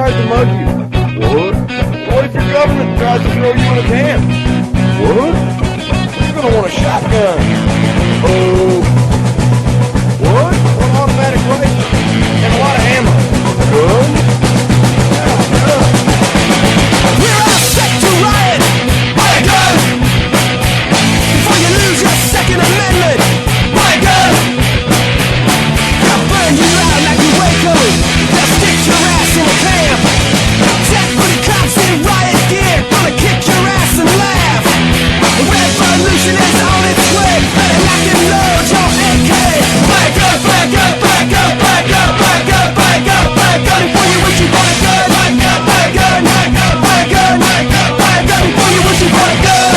tries to mug you? What? What if your government tries to throw you in a can? What? You're gonna want a shotgun. Oh. What? An automatic rifle. And a lot of ammo. Gun? Yeah, gun. We're all set to riot. Buy a gun. Before you lose your Second Amendment. Buy a gun. I'll burn you out like a Waco. They'll stick your ass in a camp. Set for the cops in riot gear. Gonna kick your ass and laugh. The revolution is on its way. Better lock and load your AK. Back up, back up, back up, back up, back up, back up, back up. Before you wish you bought a gun. Back up, back up, back up, back up, back up, back up. Before you wish you bought a gun.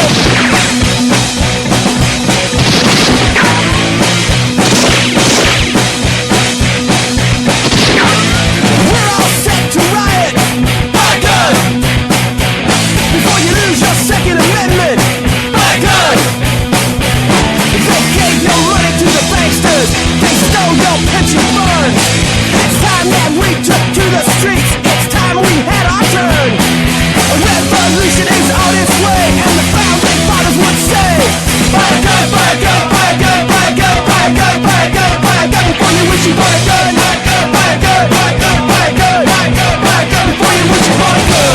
We're all set to riot. Buy a gun. Before you lose your Second Amendment. Buy a gun. They gave your money to the banksters. They stole your pension funds. It's time that we took to the streets. It's time we had our turn. A revolution is on its way, and the founding fathers would say, back up, back up, back up, back up, back up, back up, back up. Before you wish you bought a gun. Back up, back up, back up, back up, back up, back up. Before you wish you bought a gun.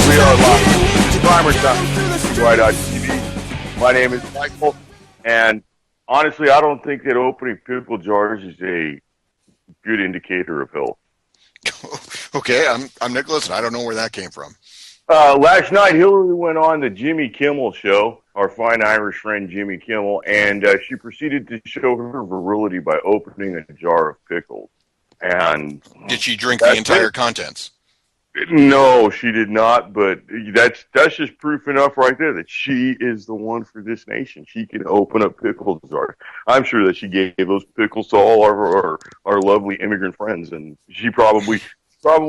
We are live. PrimerTime, right on TV. My name is Michael, and honestly, I don't think that opening pickle jars is a good indicator of health. Okay, I'm Nicholas, and I don't know where that came from. Last night, Hillary went on the Jimmy Kimmel show, our fine Irish friend Jimmy Kimmel, and she proceeded to show her virility by opening a jar of pickles. And Did she drink the entire contents? No, she did not, but that's just proof enough right there that she is the one for this nation. She can open up pickle jars. I'm sure that she gave those pickles to all of our lovely immigrant friends, and she probably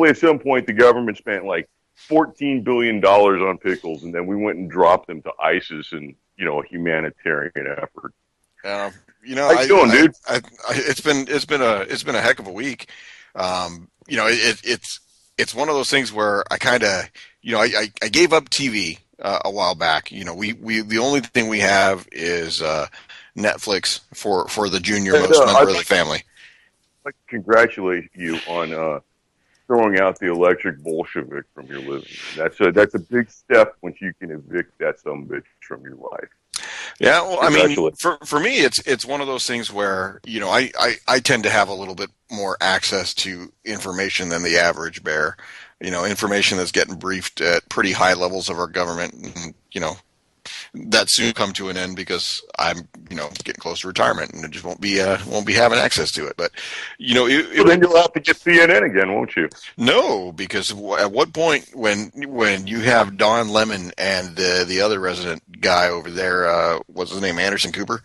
at some point the government spent like $14 billion on pickles, and then we went and dropped them to ISIS in, a humanitarian effort. How you doing, dude? It's been a heck of a week. It's one of those things where I kind of, I gave up TV a while back. We the only thing we have is Netflix for the junior most member of the family. I'd like to congratulate you on throwing out the electric Bolshevik from your living room. That's a big step once you can evict that sumbitch from your life. Yeah, well, I mean, for me, it's one of those things where, I tend to have a little bit more access to information than the average bear, information that's getting briefed at pretty high levels of our government. And, that soon come to an end because I'm, getting close to retirement and I just won't be having access to it. But, then you'll have to get CNN again, won't you? No, because at what point when you have Don Lemon and the other resident guy over there, what's his name, Anderson Cooper,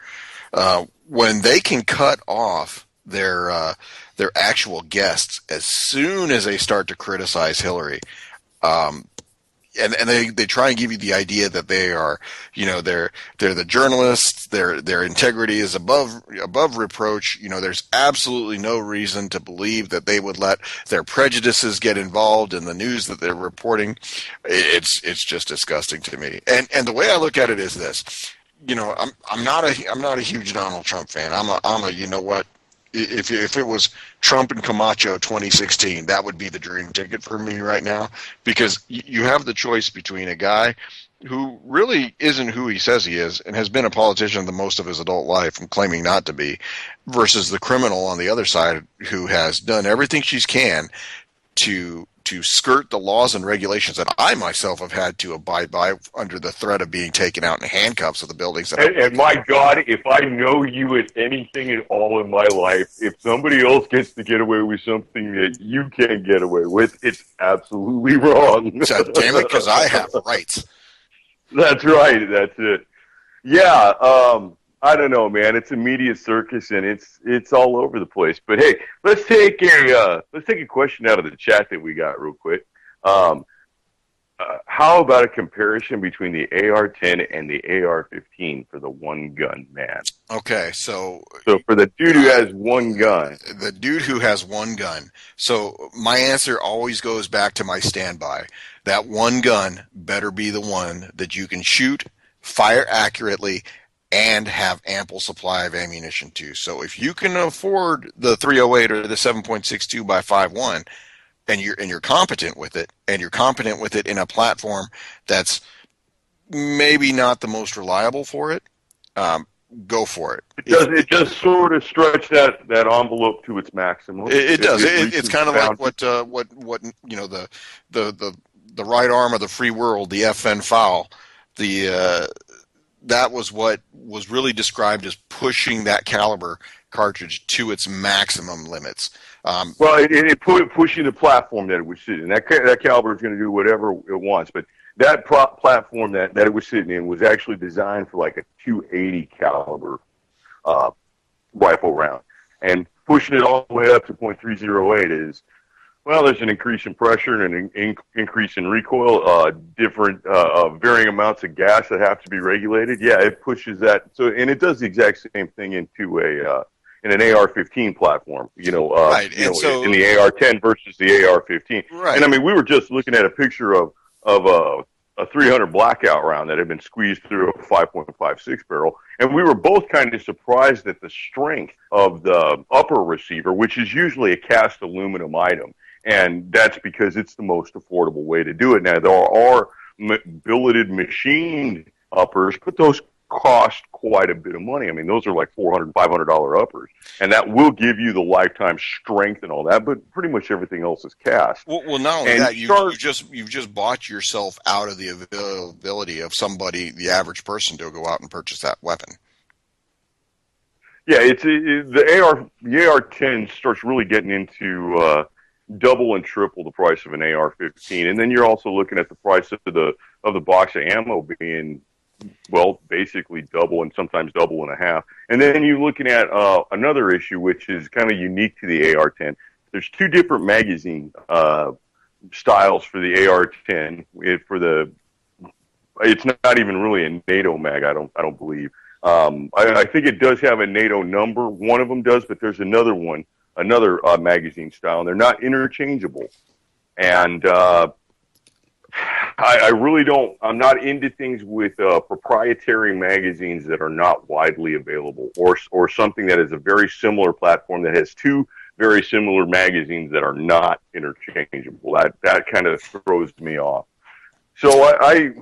when they can cut off their actual guests as soon as they start to criticize Hillary, and they try and give you the idea that they are, they're the journalists, their integrity is above reproach. There's absolutely no reason to believe that they would let their prejudices get involved in the news that they're reporting. It's just disgusting to me. And the way I look at it is this, I'm not a huge Donald Trump fan. I'm a you know what? If it was Trump and Camacho 2016, that would be the dream ticket for me right now, because you have the choice between a guy who really isn't who he says he is and has been a politician the most of his adult life and claiming not to be, versus the criminal on the other side who has done everything she can to skirt the laws and regulations that I myself have had to abide by under the threat of being taken out in handcuffs of the buildings. And my God, if I know you at anything at all in my life, if somebody else gets to get away with something that you can't get away with, it's absolutely wrong. So, damn it, because I have rights. That's right. That's it. Yeah. I don't know, man. It's a media circus, and it's all over the place. But hey, let's take a question out of the chat that we got real quick. Um, how about a comparison between the AR-10 and the AR-15 for the one gun man? Okay, So for the dude who has one gun, the dude who has one gun. So my answer always goes back to my standby. That one gun better be the one that you can shoot, fire accurately, and have ample supply of ammunition to. So if you can afford the 308 or the 7.62 by 5.1, and you're competent with it, and you're competent with it in a platform that's maybe not the most reliable for it, go for it. it does sort of stretch that envelope to its maximum. It does. It's kind of like what the right arm of the free world, the FN foul, that was what was really described as pushing that caliber cartridge to its maximum limits. Pushing the platform that it was sitting in. That caliber is going to do whatever it wants, but that platform that it was sitting in was actually designed for like a 280 caliber rifle round, and pushing it all the way up to .308 is, well, there's an increase in pressure and an increase in recoil, different varying amounts of gas that have to be regulated. Yeah, it pushes that. So, and it does the exact same thing into in an AR-15 platform. Right. So, in the AR-10 versus the AR-15. Right. And I mean, we were just looking at a picture of a 300 blackout round that had been squeezed through a 5.56 barrel, and we were both kind of surprised at the strength of the upper receiver, which is usually a cast aluminum item. And that's because it's the most affordable way to do it. Now, there are billeted machined uppers, but those cost quite a bit of money. I mean, those are like $400, $500 uppers. And that will give you the lifetime strength and all that, but pretty much everything else is cast. Well, not only that, you've just bought yourself out of the availability of somebody, the average person, to go out and purchase that weapon. Yeah, the AR-10 starts really getting into double and triple the price of an AR-15, and then you're also looking at the price of the box of ammo being, well, basically double and sometimes double and a half. And then you're looking at another issue which is kind of unique to the AR-10. There's two different magazine styles for the AR-10. It's not even really a NATO mag. I don't believe. I think it does have a NATO number. One of them does, but there's another magazine style, and they're not interchangeable. And I really don't. I'm not into things with proprietary magazines that are not widely available, or something that is a very similar platform that has two very similar magazines that are not interchangeable. That kind of throws me off. So I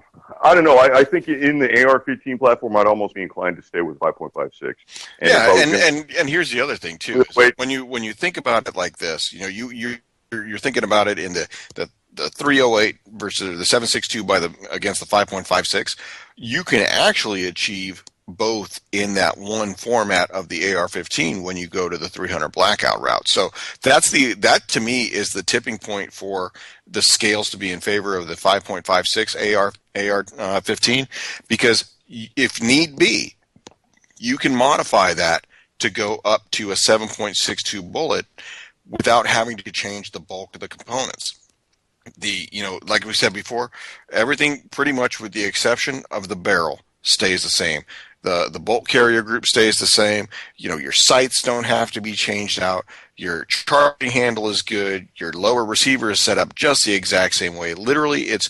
don't know. I think in the AR-15 platform, I'd almost be inclined to stay with 5.56. And here's the other thing too. When you think about it like this, you're thinking about it in the 308 versus the 7.62 against the 5.56. You can actually achieve both in that one format of the AR-15 when you go to the 300 blackout route. So that to me is the tipping point for the scales to be in favor of the 5.56 AR-15, because if need be, you can modify that to go up to a 7.62 bullet without having to change the bulk of the components. Like we said before, everything pretty much with the exception of the barrel stays the same. The bolt carrier group stays the same. Your sights don't have to be changed out. Your charging handle is good. Your lower receiver is set up just the exact same way. Literally, it's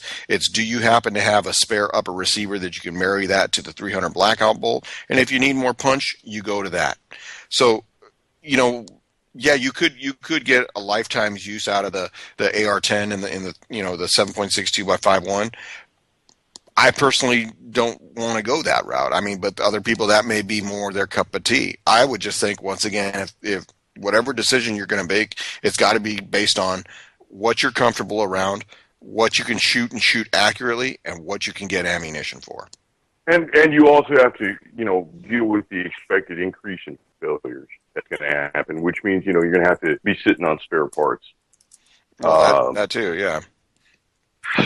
do you happen to have a spare upper receiver that you can marry that to the 300 blackout bolt? And if you need more punch, you go to that. So, yeah, you could get a lifetime's use out of the AR-10 and the 7.62 by 5.1. I personally don't want to go that route. I mean, but other people, that may be more their cup of tea. I would just think, once again, if whatever decision you're going to make, it's got to be based on what you're comfortable around, what you can shoot and shoot accurately, and what you can get ammunition for. And you also have to, deal with the expected increase in failures that's going to happen, which means, you're going to have to be sitting on spare parts. Well, that too, yeah.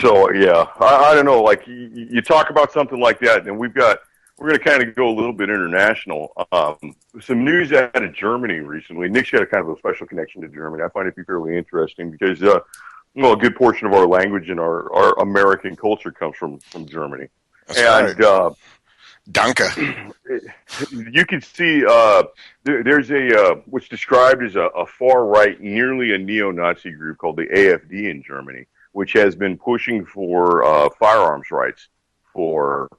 So, yeah, I don't know, like, you talk about something like that, and we've got we're going to kind of go a little bit international. Some news out of Germany recently. Nick's got a kind of a special connection to Germany. I find it to be fairly interesting because, well, a good portion of our language and our American culture comes from Germany. That's and right. Danke. You can see there's what's described as a far right, nearly a neo-Nazi group called the AfD in Germany, which has been pushing for firearms rights for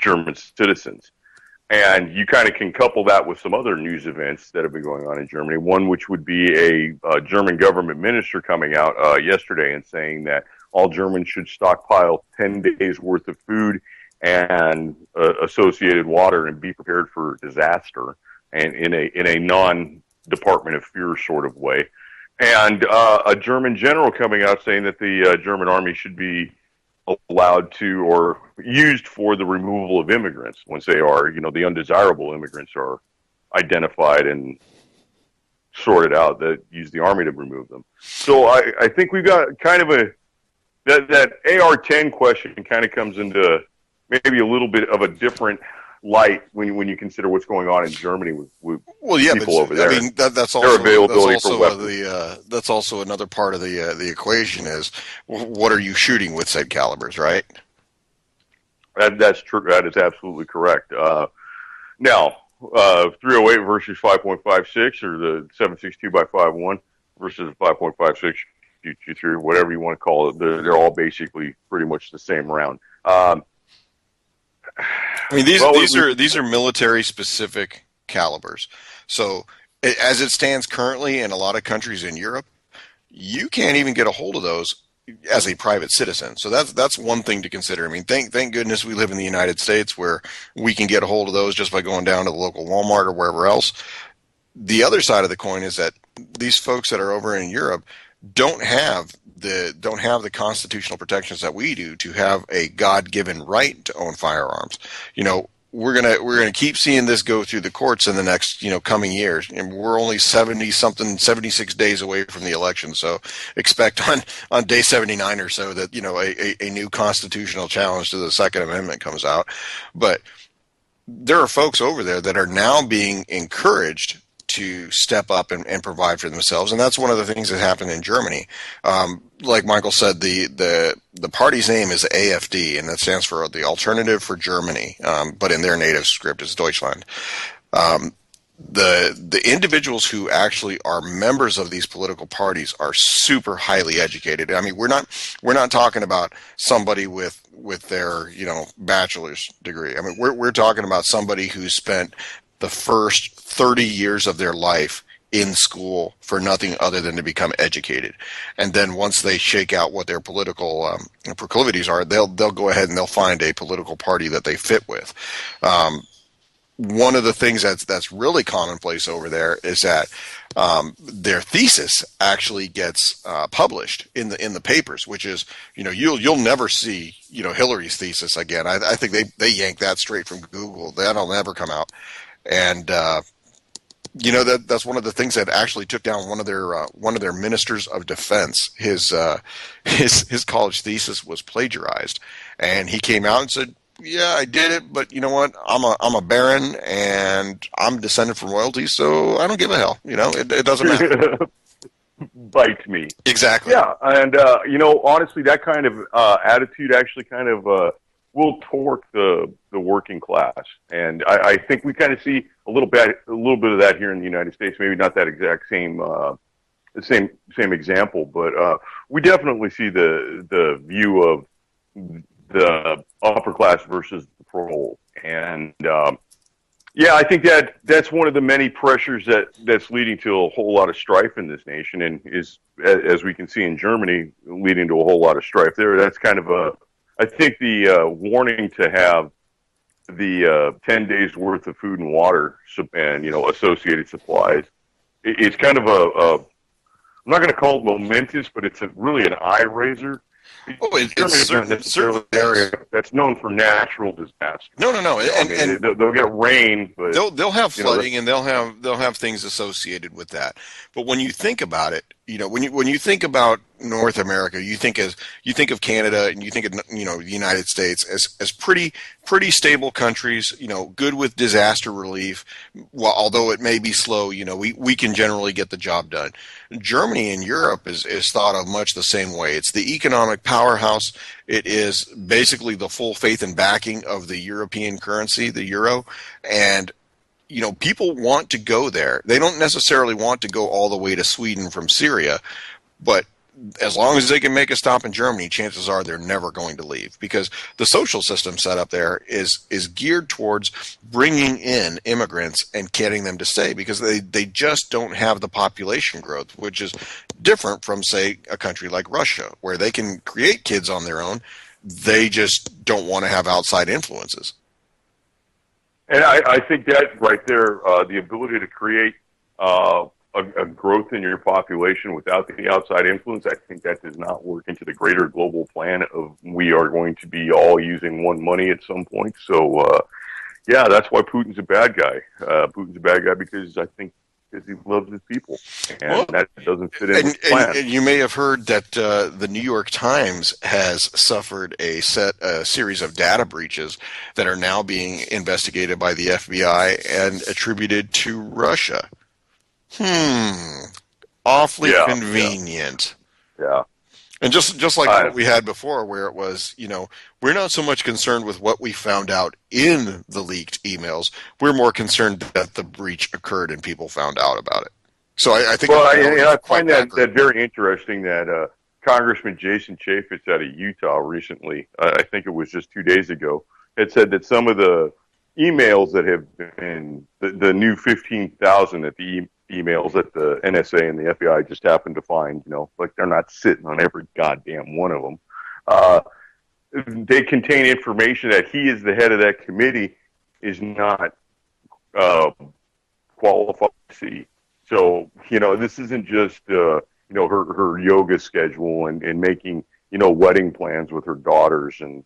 German citizens. And you kind of can couple that with some other news events that have been going on in Germany. One which would be a German government minister coming out yesterday and saying that all Germans should stockpile 10 days worth of food and associated water and be prepared for disaster, and in a non-Department of Fear sort of way. And a German general coming out saying that the German army should be allowed to or used for the removal of immigrants once they are, the undesirable immigrants are identified and sorted out, that use the army to remove them. So I think we've got kind of that AR-10 question kind of comes into maybe a little bit of a different light when you consider what's going on in Germany with people over there. I mean, that's also another part of the equation is what are you shooting with said calibers, right? That's true. That is absolutely correct. Now, 308 versus 5.56, or the 7.62 by 5.1 versus 5.56 Q3, whatever you want to call it. They're all basically pretty much the same round. I mean, these are military specific calibers. So as it stands currently in a lot of countries in Europe, you can't even get a hold of those as a private citizen. So that's one thing to consider. I mean, thank goodness we live in the United States where we can get a hold of those just by going down to the local Walmart or wherever else. The other side of the coin is that these folks that are over in Europe don't have the constitutional protections that we do to have a God-given right to own firearms. We're gonna keep seeing this go through the courts in the next coming years, and we're only 76 days away from the election. So expect on day 79 or so that a new constitutional challenge to the Second Amendment comes out. But there are folks over there that are now being encouraged to step up and provide for themselves, and that's one of the things that happened in Germany. Like Michael said, the party's name is AfD, and that stands for the Alternative for Germany, but in their native script is Deutschland. The individuals who actually are members of these political parties are super highly educated. I mean, we're not talking about somebody with their bachelor's degree. I mean, we're talking about somebody who spent the first 30 years of their life in school for nothing other than to become educated. And then once they shake out what their political proclivities are, they'll go ahead and they'll find a political party that they fit with. One of the things that's really commonplace over there is that their thesis actually gets published in the papers, which is you'll never see Hillary's thesis again. I think they yanked that straight from Google. That'll never come out. And that's one of the things that actually took down one of their ministers of defense. His college thesis was plagiarized, and he came out and said, "Yeah, I did it, but you know what? I'm a baron, and I'm descended from royalty, so I don't give a hell. It doesn't matter." Bite me. Exactly. Yeah, and honestly, that kind of attitude actually kind of will torque the working class, and I think we kind of see a little bit of that here in the United States. Maybe not that exact same example, but we definitely see the view of the upper class versus the proletariat, and I think that's one of the many pressures that's leading to a whole lot of strife in this nation, and is, as we can see in Germany, leading to a whole lot of strife there. That's kind of I think the warning to have the 10 days worth of food and water and associated supplies. It's kind of I'm not going to call it momentous, but it's really an eye raiser. Oh, it's not necessarily an area that's known for natural disaster. No. And they'll get rain, but they'll have flooding and they'll have things associated with that. But when you think about it, when you think about North America, you think of Canada and you think of the United States as pretty stable countries, good with disaster relief. Well, although it may be slow, we can generally get the job done. Germany in Europe is thought of much the same way. It's the economic powerhouse. It is basically the full faith and backing of the European currency, the euro, and people want to go there. They don't necessarily want to go all the way to Sweden from Syria, but as long as they can make a stop in Germany, chances are they're never going to leave, because the social system set up there is geared towards bringing in immigrants and getting them to stay, because they just don't have the population growth, which is different from, say, a country like Russia, where they can create kids on their own. They just don't want to have outside influences. And I think that right there, the ability to create a growth in your population without the outside influence, I think that does not work into the greater global plan of we are going to be all using one money at some point. So, yeah, that's why Putin's a bad guy. Putin's a bad guy because I think because he loves his people, and that doesn't fit in his plan. And you may have heard that the New York Times has suffered a series of data breaches that are now being investigated by the FBI and attributed to Russia. Awfully convenient. Yeah. And just like what we had before, where it was, we're not so much concerned with what we found out in the leaked emails. We're more concerned that the breach occurred and people found out about it. So I think. Well, I find that very interesting that Congressman Jason Chaffetz out of Utah recently, I think it was just 2 days ago, had said that some of the emails that have been the new 15,000 that the emails that the NSA and the FBI just happened to find, like they're not sitting on every goddamn one of them. They contain information that he is the head of that committee is not qualified to see. So, this isn't just, her yoga schedule and making, wedding plans with her daughters and,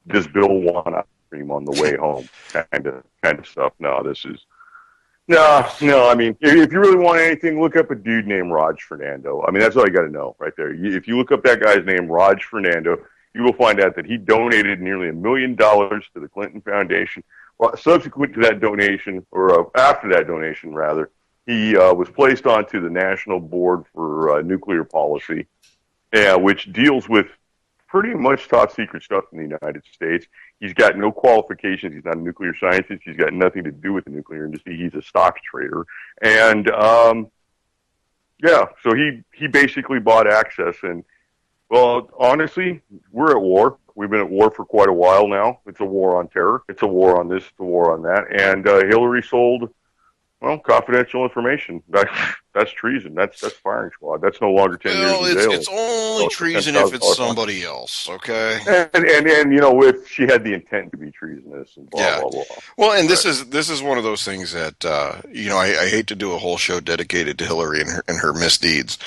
does Bill want ice cream on the way home kind of stuff. No, this is, No. I mean, if you really want anything, look up a dude named Raj Fernando. I mean, that's all you got to know right there. If you look up that guy's name, Raj Fernando, you will find out that he donated nearly $1 million to the Clinton Foundation. Well, subsequent to that donation, or after that donation, rather, he was placed onto the National Board for Nuclear Policy, which deals with pretty much top secret stuff in the United States. He's got no qualifications. He's not a nuclear scientist. He's got nothing to do with the nuclear industry. He's a stock trader. And, so he basically bought access. And, well, honestly, we're at war. We've been at war for quite a while now. It's a war on terror. It's a war on this. It's a war on that. And Hillary sold, confidential information. That's treason. That's firing squad. That's no longer 10 years in jail. It's only treason if it's somebody else, okay? And if she had the intent to be treasonous and blah, blah, blah. Well, and this is one of those things that, I hate to do a whole show dedicated to Hillary and her misdeeds,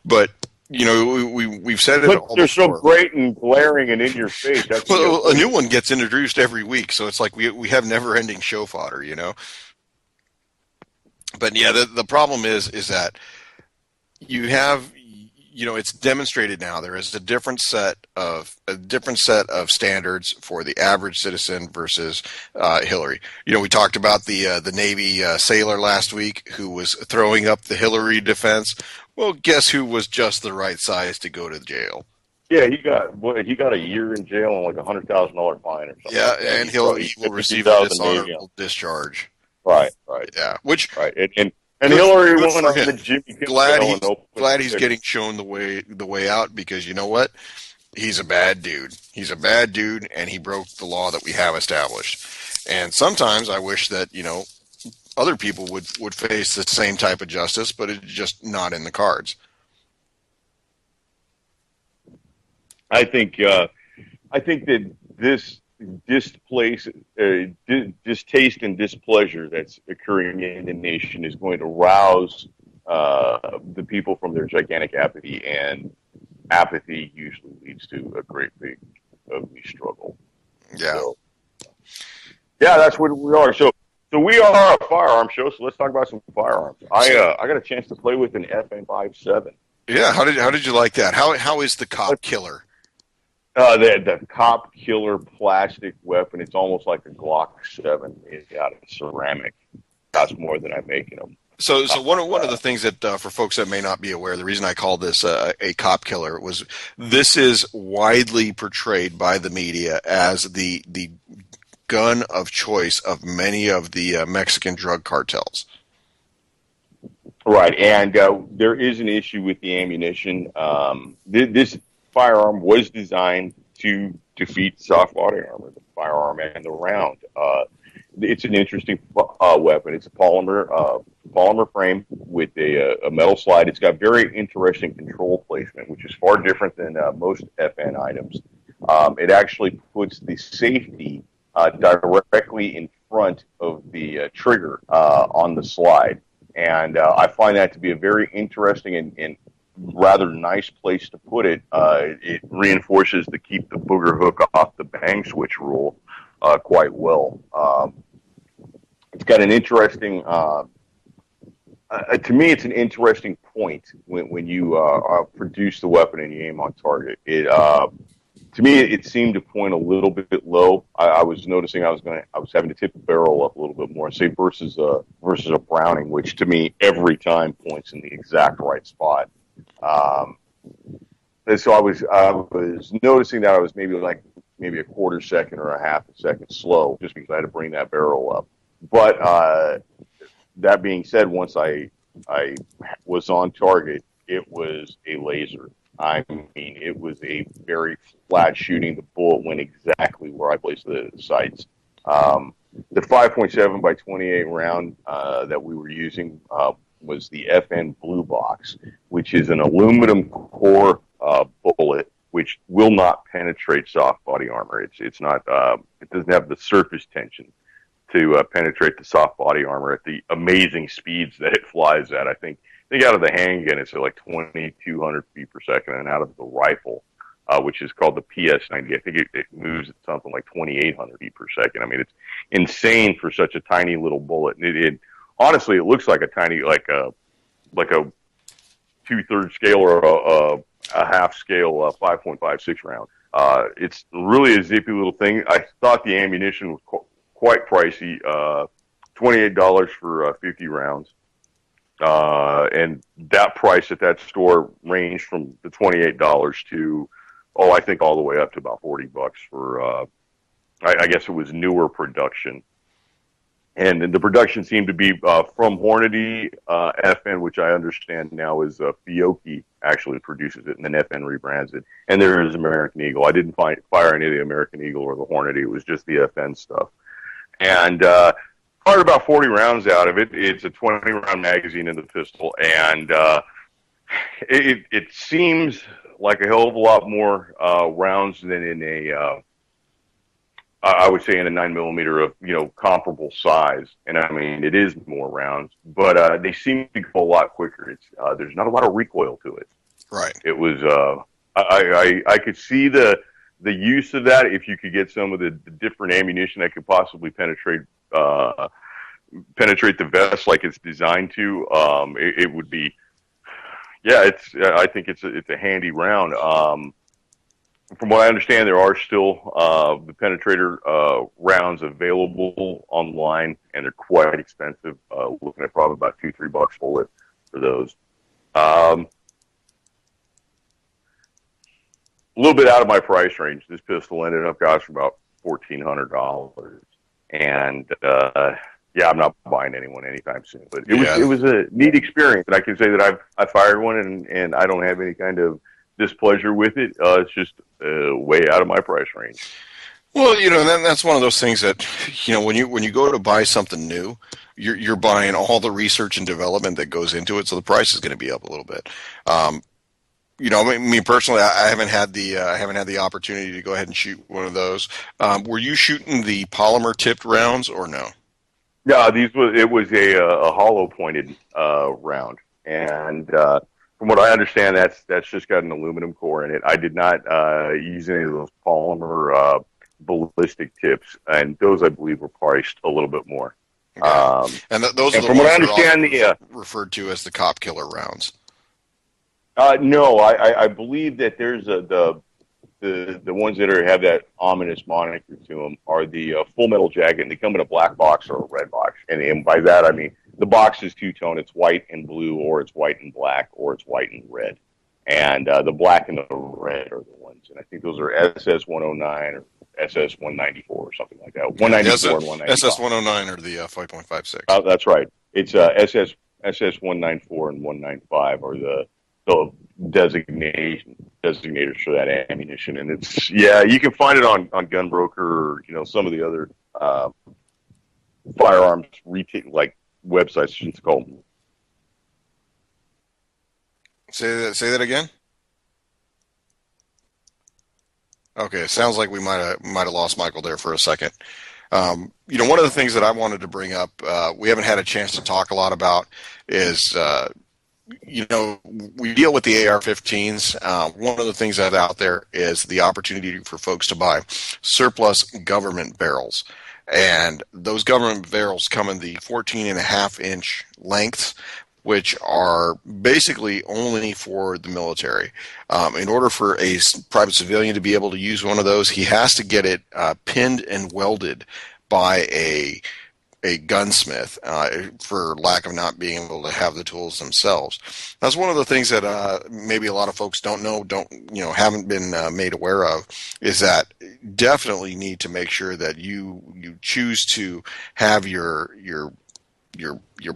but, we've said it all before. They're so great and glaring and in your face. Well, a new one gets introduced every week, so it's like we have never-ending show fodder, But yeah, the problem is that you have, it's demonstrated now there is a different set of standards for the average citizen versus Hillary. We talked about the Navy sailor last week who was throwing up the Hillary defense. Well, guess who was just the right size to go to jail? Yeah, he got a year in jail and like $100,000 fine or something. Yeah, and he will receive a dishonorable discharge. Right. Yeah, and Hillary went on the Jimmy Kimmel. Glad he's getting shown the way out, because you know what? He's a bad dude. He's a bad dude, and he broke the law that we have established. And sometimes I wish that other people would face the same type of justice, but it's just not in the cards. I think that this distaste and displeasure that's occurring in the nation is going to rouse the people from their gigantic apathy, and apathy usually leads to a great big ugly struggle. Yeah. So, that's what we are. So So we are a firearm show, so let's talk about some firearms. I got a chance to play with an FN57. Yeah, how did you like that? How is the cop killer? The cop killer plastic weapon. It's almost like a Glock 7 made out of ceramic. Costs more than I'm making them. So one of the things that for folks that may not be aware, the reason I call this a cop killer was this is widely portrayed by the media as the gun of choice of many of the Mexican drug cartels. Right, and there is an issue with the ammunition. This firearm was designed to defeat soft body armor, the firearm and the round. It's an interesting weapon. It's a polymer frame with a metal slide. It's got very interesting control placement, which is far different than most FN items. It actually puts the safety directly in front of the trigger on the slide. And I find that to be a very interesting and rather nice place to put it. It reinforces the keep the booger hook off the bang switch rule quite well. It's got an interesting, to me, it's an interesting point when you produce the weapon and you aim on target. To me, it seemed to point a little bit low. I was noticing I was having to tip the barrel up a little bit more, say versus a Browning, which to me every time points in the exact right spot. And so I was noticing that I was maybe a quarter second or a half a second slow, just because I had to bring that barrel up. But that being said, once I was on target, it was a laser. I mean, it was a very flat shooting. The bullet went exactly where I placed the sights. The 5.7 by 28 round that we were using was the FN Blue Box, which is an aluminum core bullet, which will not penetrate soft body armor. It's not. It doesn't have the surface tension to penetrate the soft body armor at the amazing speeds that it flies at. I think out of the handgun, it's at like 2,200 feet per second, and out of the rifle, which is called the PS90, I think it moves at something like 2,800 feet per second. I mean, it's insane for such a tiny little bullet. And honestly, it looks like a tiny, like a 2/3 scale or a half scale 5.56 round. It's really a zippy little thing. I thought the ammunition was quite pricey, $28 for 50 rounds. And that price at that store ranged from the $28 to, I think all the way up to about $40 for, I guess it was newer production. And the production seemed to be from Hornady, FN, which I understand now is Fiocchi actually produces it, and then FN rebrands it. And there is American Eagle. I didn't fire any of the American Eagle or the Hornady. It was just the FN stuff. And fired about 40 rounds out of it. It's a 20-round magazine in the pistol, and it seems like a hell of a lot more rounds than in a, I would say in a 9mm of comparable size. And I mean, it is more rounds, but they seem to go a lot quicker. There's not a lot of recoil to it. Right. It was I could see the use of that if you could get some of the different ammunition that could possibly penetrate the vest like it's designed to. It would be, I think it's a handy round. From what I understand, there are still the penetrator rounds available online, and they're quite expensive. Looking at probably about $2-3 bullet for those. A little bit out of my price range. This pistol ended up costing about $1,400, and I'm not buying anyone anytime soon. But it was a neat experience, and I can say that I fired one, and I don't have any kind of displeasure with it. It's just way out of my price range. Well, that's one of those things that when you go to buy something new, you're buying all the research and development that goes into it, so the price is going to be up a little bit. Me personally, I haven't had the opportunity to go ahead and shoot one of those. Were you shooting the polymer tipped rounds or no? No, it was a hollow pointed round, and from what I understand, that's just got an aluminum core in it. I did not use any of those polymer ballistic tips, and those I believe were priced a little bit more. Yeah, and those are And the from what ones I that are understand, often referred to as the cop killer rounds. no, I believe that there's the ones that have that ominous moniker to them are the Full Metal Jacket, and they come in a black box or a red box. And by that I mean the box is two-tone. It's white and blue, or it's white and black, or it's white and red. And the black and the red are the ones. And I think those are SS 109 or SS 194 or something like that. Yeah, 194 and 195. SS 109 are the 5.56. That's right. It's SS 194 and 195 are the designators for that ammunition, and it's you can find it on Gunbroker or some of the other firearms retail like websites. It's called. Say that again. Okay, it sounds like we might have lost Michael there for a second. One of the things that I wanted to bring up, we haven't had a chance to talk a lot about, is we deal with the AR-15s. One of the things that's out there is the opportunity for folks to buy surplus government barrels. And those government barrels come in the 14.5-inch lengths, which are basically only for the military. In order for a private civilian to be able to use one of those, he has to get it pinned and welded by a gunsmith for lack of not being able to have the tools themselves. That's one of the things that maybe a lot of folks don't know, haven't been made aware of, is that definitely need to make sure that you choose to have your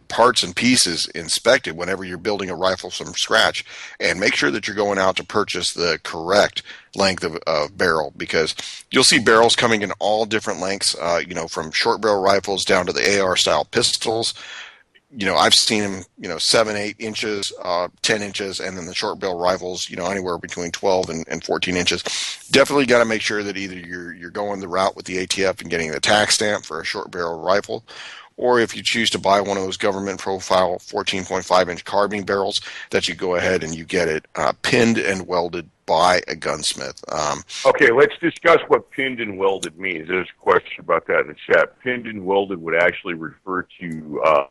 parts and pieces inspected whenever you're building a rifle from scratch, and make sure that you're going out to purchase the correct length of barrel, because you'll see barrels coming in all different lengths, from short barrel rifles down to the AR style pistols. I've seen them, 7, 8 inches, 10 inches, and then the short barrel rifles, anywhere between 12 and 14 inches. Definitely got to make sure that either you're going the route with the ATF and getting the tax stamp for a short barrel rifle, or if you choose to buy one of those government profile 14.5-inch carbine barrels, that you go ahead and you get it pinned and welded by a gunsmith. Okay, let's discuss what pinned and welded means. There's a question about that in the chat. Pinned and welded would actually refer to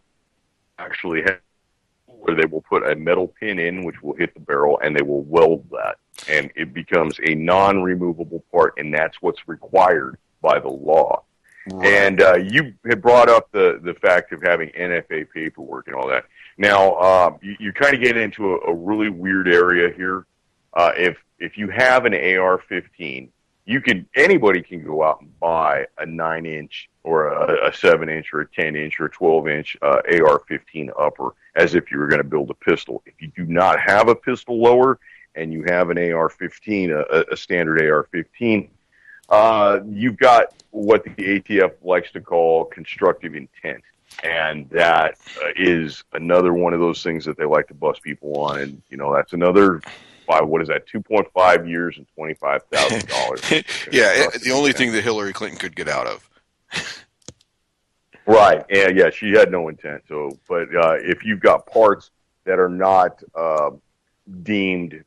where they will put a metal pin in, which will hit the barrel, and they will weld that, and it becomes a non-removable part, and that's what's required by the law. Right. And you had brought up the fact of having NFA paperwork and all that. Now, you kind of get into a really weird area here. If you have an AR-15, anybody can go out and buy a 9-inch or a 7-inch or a 10-inch or a 12-inch AR-15 upper, as if you were going to build a pistol. If you do not have a pistol lower and you have an AR-15, a standard AR-15, you've got what the ATF likes to call constructive intent. And that is another one of those things that they like to bust people on. And, that's another, what is that, 2.5 years and $25,000. Yeah, the only thing that Hillary Clinton could get out of. Right. Yeah, she had no intent. So, but if you've got parts that are not deemed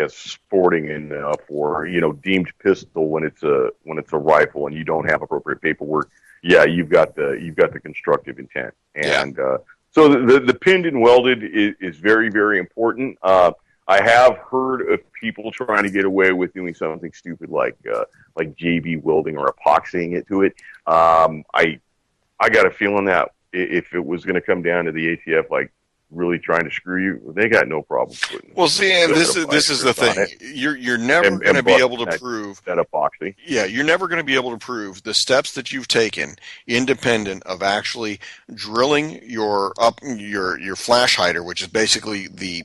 sporting enough, or deemed pistol when it's a rifle, and you don't have appropriate paperwork, you've got the constructive intent. And so the pinned and welded is very, very important. I have heard of people trying to get away with doing something stupid like JB welding or epoxying it to it. I got a feeling that if it was going to come down to the ATF, really trying to screw you, they got no problem putting. Well, see, and this is the thing. You're never going to be able to prove that epoxy. Yeah, you're never going to be able to prove the steps that you've taken, independent of actually drilling your flash hider, which is basically the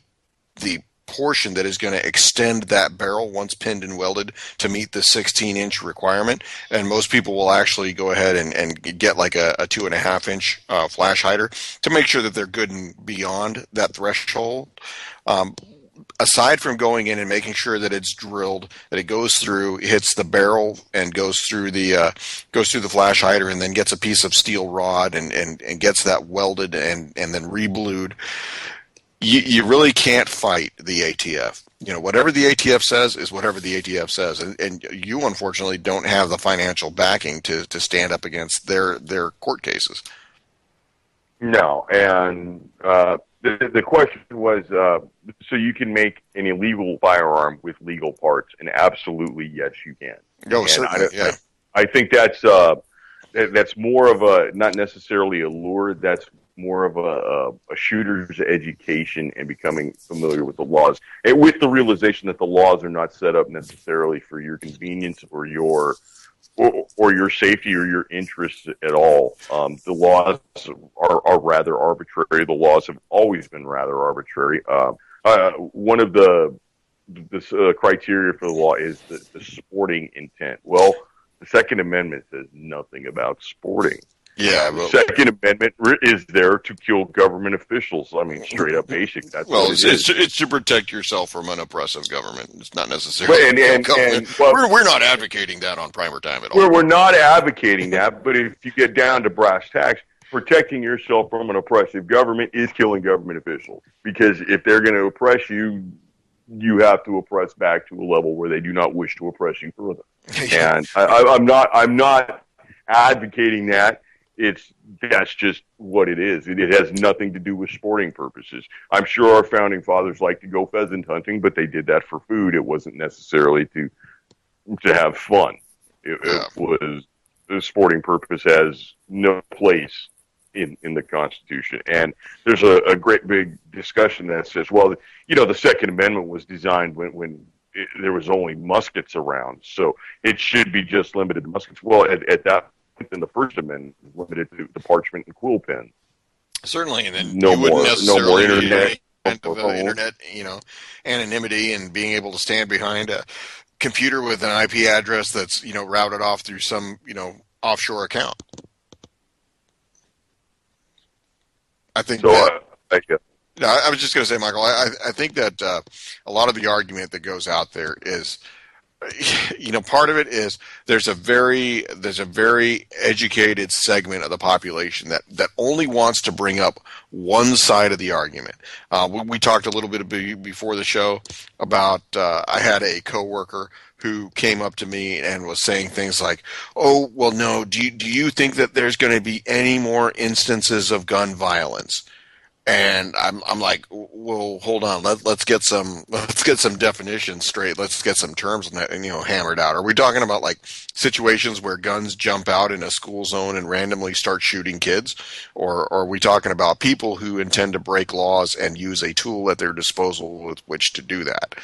portion that is going to extend that barrel once pinned and welded to meet the 16-inch requirement. And most people will actually go ahead and get like a 2.5-inch flash hider to make sure that they're good and beyond that threshold. Aside from going in and making sure that it's drilled, that it goes through, hits the barrel, and goes through the flash hider, and then gets a piece of steel rod and gets that welded and then reblued. you really can't fight the ATF. You know, whatever the ATF says is whatever the ATF says, and you unfortunately don't have the financial backing to stand up against their court cases. No, and the question was, so you can make an illegal firearm with legal parts, and absolutely yes, you can. Oh, And certainly, yeah. I think that's more of a, not necessarily a lure. That's more of a shooter's education and becoming familiar with the laws, and with the realization that the laws are not set up necessarily for your convenience or your safety or your interests at all. The laws are rather arbitrary. The laws have always been rather arbitrary. One of the criteria for the law is the sporting intent. Well, the Second Amendment says nothing about sporting. Yeah, The Second Amendment is there to kill government officials. I mean, straight up basic. That's well, what it is. it's to protect yourself from an oppressive government. It's not necessarily government. Well, We're not advocating that on PrimerTime at all. we're not advocating that, but if you get down to brass tacks, protecting yourself from an oppressive government is killing government officials. Because if they're going to oppress you, you have to oppress back to a level where they do not wish to oppress you further. And I'm not advocating that. That's just what it is. It has nothing to do with sporting purposes. I'm sure our founding fathers liked to go pheasant hunting, but they did that for food. It wasn't necessarily to have fun. It was the sporting purpose has no place in the Constitution. And there's a great big discussion that says, well, the Second Amendment was designed when there was only muskets around, so it should be just limited to muskets. Well, at that in the First Amendment limited to the parchment and quill pen. Certainly, and then No you wouldn't more necessarily internet. Internet, anonymity and being able to stand behind a computer with an IP address that's routed off through some offshore account. I think. So I was just going to say, Michael. I think that a lot of the argument that goes out there is, part of it is there's a very educated segment of the population that only wants to bring up one side of the argument. We talked a little bit before the show about I had a coworker who came up to me and was saying things like, "Oh, well, no. Do you think that there's going to be any more instances of gun violence?" And I'm like, well, hold on. Let's get some definitions straight. Let's get some terms hammered out. Are we talking about like situations where guns jump out in a school zone and randomly start shooting kids, or are we talking about people who intend to break laws and use a tool at their disposal with which to do that?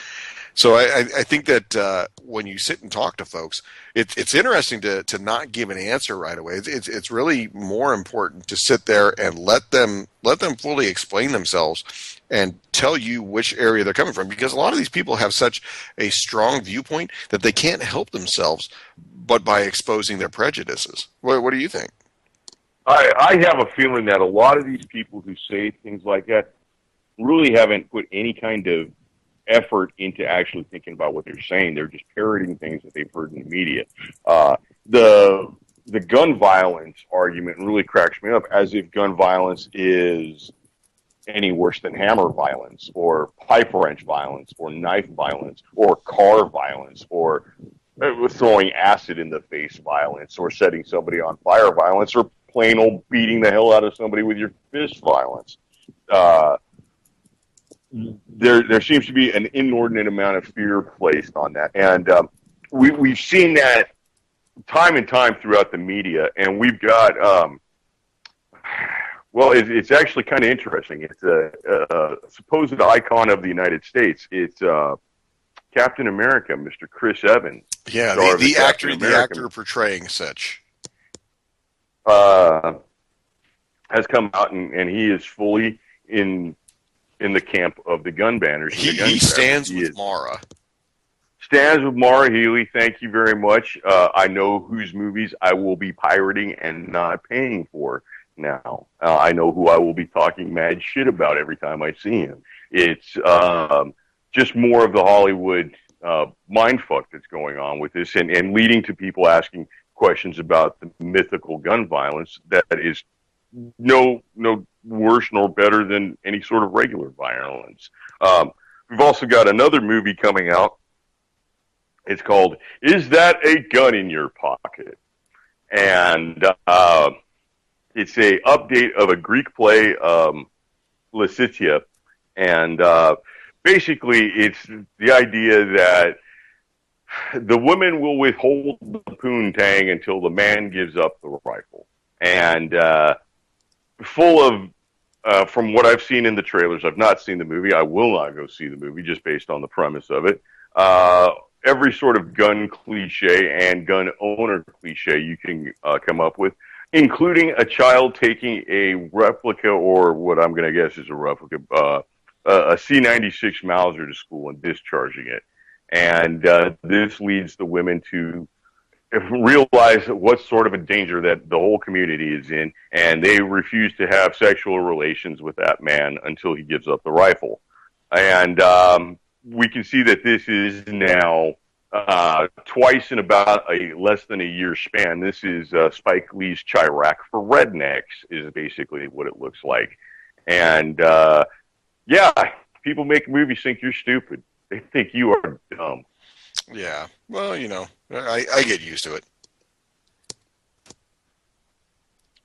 So I think that when you sit and talk to folks, it's interesting to not give an answer right away. It's really more important to sit there and let them fully explain themselves and tell you which area they're coming from, because a lot of these people have such a strong viewpoint that they can't help themselves but by exposing their prejudices. What do you think? I have a feeling that a lot of these people who say things like that really haven't put any kind of effort into actually thinking about what they're saying. They're just parroting things that they've heard in the media. The gun violence argument really cracks me up, as if gun violence is any worse than hammer violence or pipe wrench violence or knife violence or car violence or throwing acid in the face violence or setting somebody on fire violence or plain old beating the hell out of somebody with your fist violence. There seems to be an inordinate amount of fear placed on that, and we've seen that time and time throughout the media. And we've got, it's actually kind of interesting. It's a supposed icon of the United States. It's Captain America, Mr. Chris Evans. Yeah, the actor portraying such has come out and he is fully in the camp of the gun banners. He stands with Mara. Stands with Mara Healy. Thank you very much. I know whose movies I will be pirating and not paying for now. I know who I will be talking mad shit about every time I see him. It's just more of the Hollywood mindfuck that's going on with this and leading to people asking questions about the mythical gun violence that is no worse nor better than any sort of regular violence. We've also got another movie coming out. It's called "Is That a Gun in Your Pocket?" And it's a update of a Greek play, Lycitia, and basically it's the idea that the women will withhold the poontang until the man gives up the rifle. And full of, from what I've seen in the trailers, I've not seen the movie. I will not go see the movie just based on the premise of it. Every sort of gun cliche and gun owner cliche you can come up with, including a child taking a replica, or what I'm going to guess is a replica, a C-96 Mauser to school and discharging it. And this leads the women to realize what sort of a danger that the whole community is in, and they refuse to have sexual relations with that man until he gives up the rifle. And we can see that this is now twice in about a less than a year span. This is Spike Lee's Chirac for rednecks is basically what it looks like. And yeah, people make movies think you're stupid. They think you are dumb. Yeah. Well, you know, I get used to it.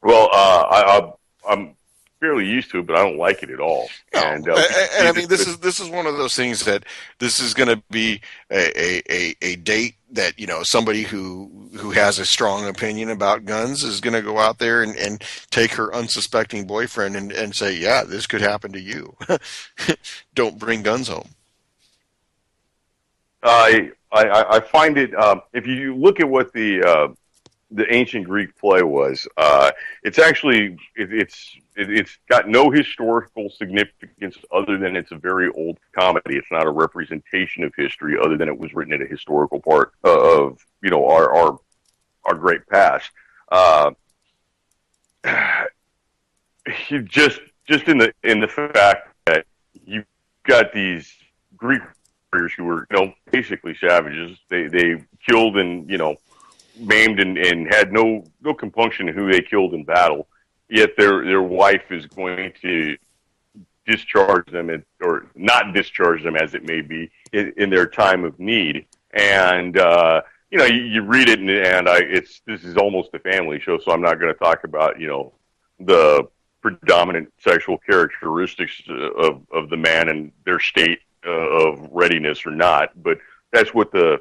Well, I'm fairly used to it, but I don't like it at all. No. And I mean, this is one of those things that this is going to be a date that, you know, somebody who has a strong opinion about guns is going to go out there and take her unsuspecting boyfriend and say, yeah, this could happen to you. Don't bring guns home. I find it, if you look at what the ancient Greek play was, it's actually, it's got no historical significance other than it's a very old comedy. It's not a representation of history other than it was written at a historical part of, you know, our great past. Just in the fact that you've got these Greek warriors who were, you know, basically savages. They killed and, you know, maimed and had no compunction in who they killed in battle. Yet their wife is going to discharge them or not discharge them, as it may be, in their time of need. And you know, you read it, and this is almost a family show, so I'm not going to talk about, you know, the predominant sexual characteristics of the man and their state of readiness or not. But that's what the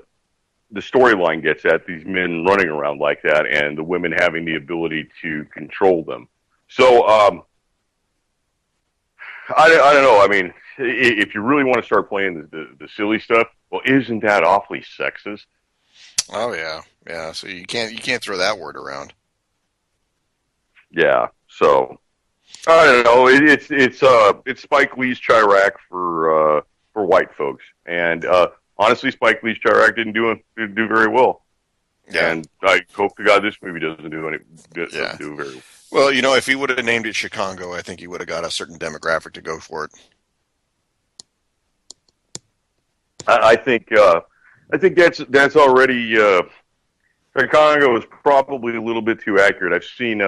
storyline gets at, these men running around like that and the women having the ability to control them. So, I don't know. I mean, if you really want to start playing the silly stuff, well, isn't that awfully sexist? Oh yeah. Yeah. So you can't throw that word around. Yeah. So, I don't know. It's Spike Lee's Chirac for white folks. And, honestly, Spike Lee's Chirac didn't do very well. Yeah. And I hope to God this movie doesn't do very well. Well, you know, if he would have named it Chicago, I think he would have got a certain demographic to go for it. I think that's already Chicago is probably a little bit too accurate. I've seen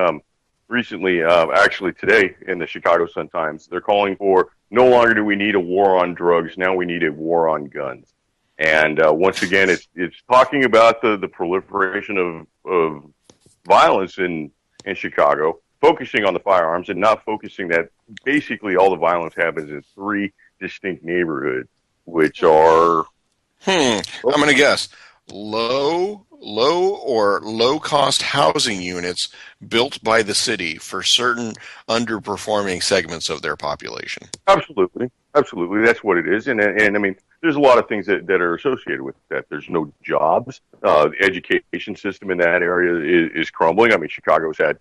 recently, actually today in the Chicago Sun-Times, they're calling for no longer do we need a war on drugs, now we need a war on guns. And once again, it's talking about the proliferation of violence in Chicago, focusing on the firearms and not focusing that basically all the violence happens in three distinct neighborhoods, which are... I'm going to guess. Low or low-cost housing units built by the city for certain underperforming segments of their population. Absolutely. That's what it is. And I mean, there's a lot of things that are associated with that. There's no jobs. The education system in that area is crumbling. I mean, Chicago's had,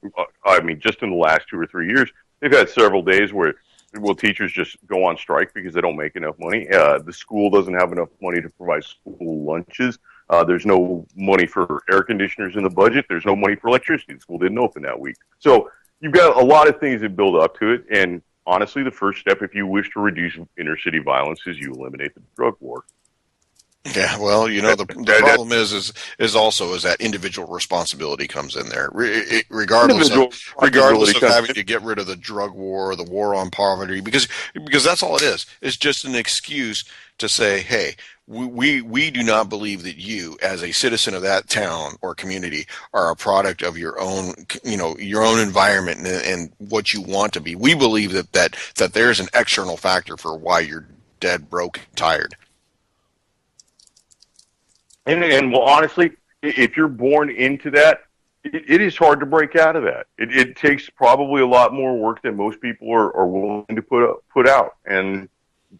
just in the last 2 or 3 years, they've had several days where teachers just go on strike because they don't make enough money. The school doesn't have enough money to provide school lunches. There's no money for air conditioners in the budget. There's no money for electricity. The school didn't open that week. So you've got a lot of things that build up to it. And honestly, the first step, if you wish to reduce inner city violence, is you eliminate the drug war. Yeah, well, you know, the That problem is also is that individual responsibility comes in there, regardless of individual responsibility regardless of comes having to get rid of the drug war, the war on poverty, because that's all it is. It's just an excuse to say, hey, we do not believe that you, as a citizen of that town or community, are a product of your own, you know, your own environment and what you want to be. We believe that there's an external factor for why you're dead, broke, and tired. and well, honestly, if you're born into that, it is hard to break out of that. It takes probably a lot more work than most people are willing to put out, and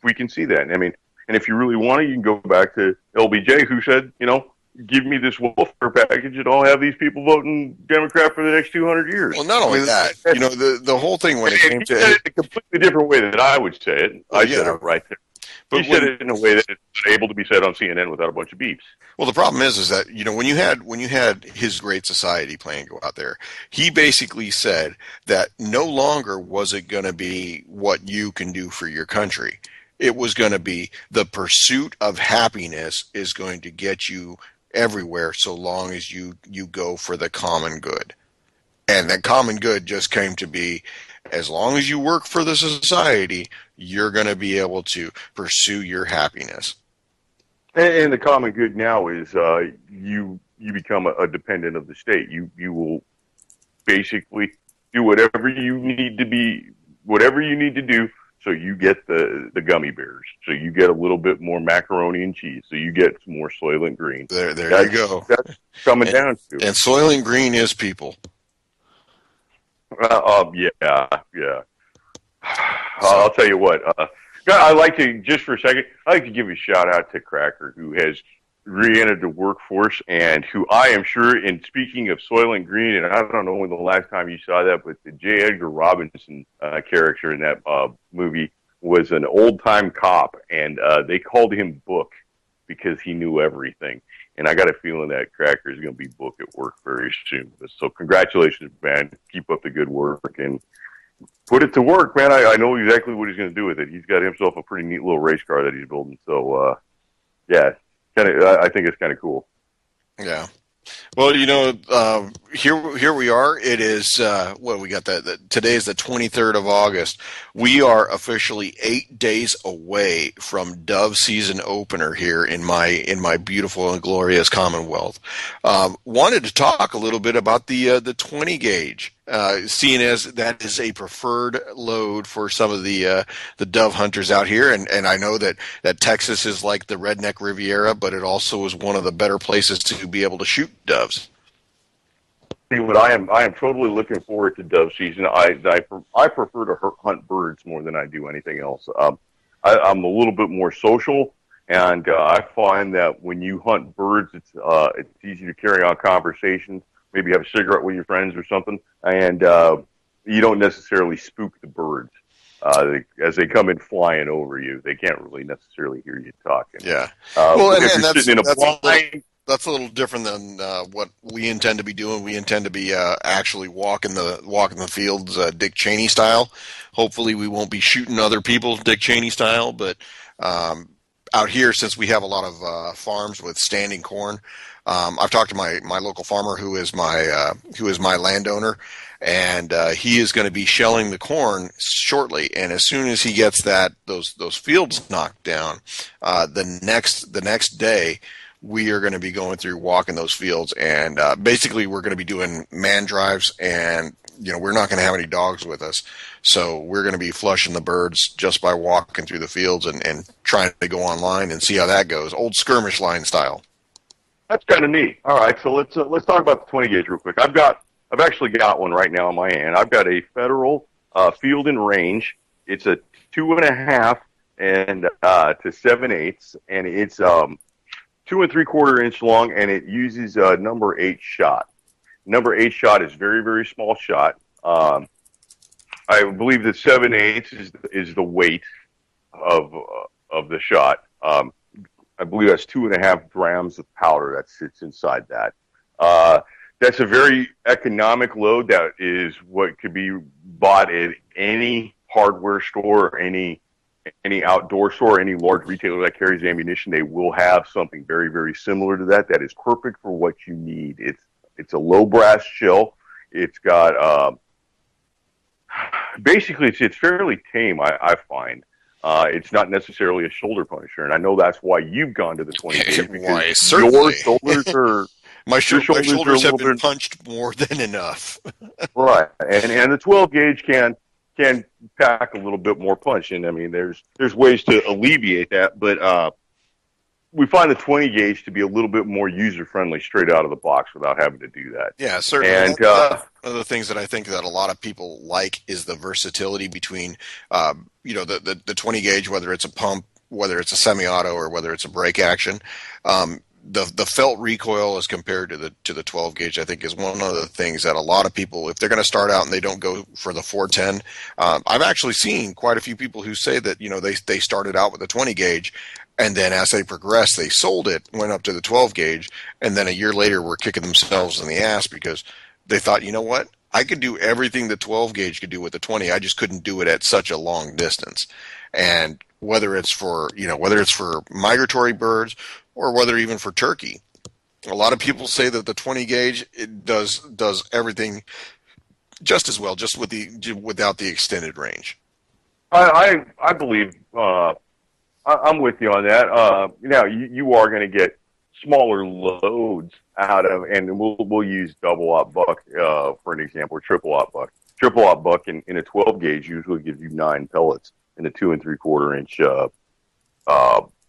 we can see that. I mean, and if you really want to, you can go back to LBJ, who said, you know, give me this welfare package, and I'll have these people voting Democrat for the next 200 years. Well, not I only mean, that, you know, the whole thing when it and came he to said it a completely different way than I would say it. well, I said yeah, it right there. He but said when it in a way that it's able to be said on CNN without a bunch of beeps. well, the problem is that you know when you had his Great Society plan go out there, he basically said that no longer was it going to be what you can do for your country. It was going to be the pursuit of happiness is going to get you everywhere so long as you go for the common good. And that common good just came to be as long as you work for the society, you're going to be able to pursue your happiness. And the common good now is you become a dependent of the state. You will basically do whatever you need to do. So you get the gummy bears. So you get a little bit more macaroni and cheese. So you get some more Soylent Green. There you go. That's coming And, down to. and Soylent Green is people. Yeah, yeah. So I'll tell you what. I like to just for a second. I like to give a shout out to Cracker, who has re-entered the workforce, and who I am sure. In speaking of Soylent Green, and I don't know when the last time you saw that, but the J. Edgar Robinson character in that movie was an old-time cop, and they called him Book because he knew everything. And I got a feeling that Cracker is going to be Book at work very soon. So congratulations, man. Keep up the good work and put it to work, man. I know exactly what he's going to do with it. He's got himself a pretty neat little race car that he's building. So, yeah, I think it's kind of cool. yeah. Well, you know, here we are. It is what we got. Today is the 23rd of August. We are officially 8 days away from Dove season opener here in my beautiful and glorious Commonwealth. Wanted to talk a little bit about the 20 gauge. Seeing as that is a preferred load for some of the dove hunters out here, and I know that Texas is like the redneck Riviera, but it also is one of the better places to be able to shoot doves. See, what I am totally looking forward to dove season. I prefer to hunt birds more than I do anything else. I'm a little bit more social, and I find that when you hunt birds, it's easy to carry on conversations. Maybe have a cigarette with your friends or something, and you don't necessarily spook the birds. As they come in flying over you, they can't really necessarily hear you talking. Yeah. Well, if you're sitting in a blind, that's a little different than what we intend to be doing. We intend to be actually walking the fields, Dick Cheney style. Hopefully, we won't be shooting other people Dick Cheney style. But out here, since we have a lot of farms with standing corn, I've talked to my local farmer who is my landowner, and he is going to be shelling the corn shortly. And as soon as he gets those fields knocked down, the next day, we are going to be going through walking those fields, and basically we're going to be doing man drives, and we're not going to have any dogs with us, so we're going to be flushing the birds just by walking through the fields and trying to go online and see how that goes, old skirmish line style. that's kind of neat. All right, so let's talk about the 20 gauge real quick. I've actually got one right now in my hand. I've got a Federal Field and Range. It's a 2.5 and to 7/8, and it's 2 3/4 inch long, and it uses number 8 shot. Number 8 shot is very, very small shot. I believe that 7/8 is the weight of the shot. I believe that's 2.5 grams of powder that sits inside that. That's a very economic load. That is what could be bought at any hardware store, any any outdoor store, any large retailer that carries ammunition, they will have something very, very similar to that. That is perfect for what you need. It's a low brass shell. It's got basically it's fairly tame. I find it's not necessarily a shoulder punisher, and I know that's why you've gone to the 20 gauge Why, because certainly. your shoulders are My shoulders have been bit punched more than enough. right, and the 12 gauge can pack a little bit more punch, and I mean there's ways to alleviate that, but we find the 20 gauge to be a little bit more user friendly straight out of the box without having to do that. Yeah, certainly. And One of the things that I think that a lot of people like is the versatility between, the 20 gauge, whether it's a pump, whether it's a semi-auto, or whether it's a brake action. The felt recoil as compared to the 12 gauge, I think, is one of the things that a lot of people, if they're going to start out and they don't go for the 410, I've actually seen quite a few people who say that they started out with the 20 gauge. And then as they progressed, they sold it, went up to the 12 gauge, and then a year later were kicking themselves in the ass because they thought, you know what, I could do everything the 12 gauge could do with the 20. I just couldn't do it at such a long distance. And whether it's for migratory birds or whether even for turkey, a lot of people say that the 20 gauge it does everything just as well, just without the extended range. I believe. I'm with you on that. Now you are going to get smaller loads out of, and we'll use double aught buck for an example, or triple aught buck. Triple aught buck in a 12 gauge usually gives you 9 pellets in a 2 3/4 inch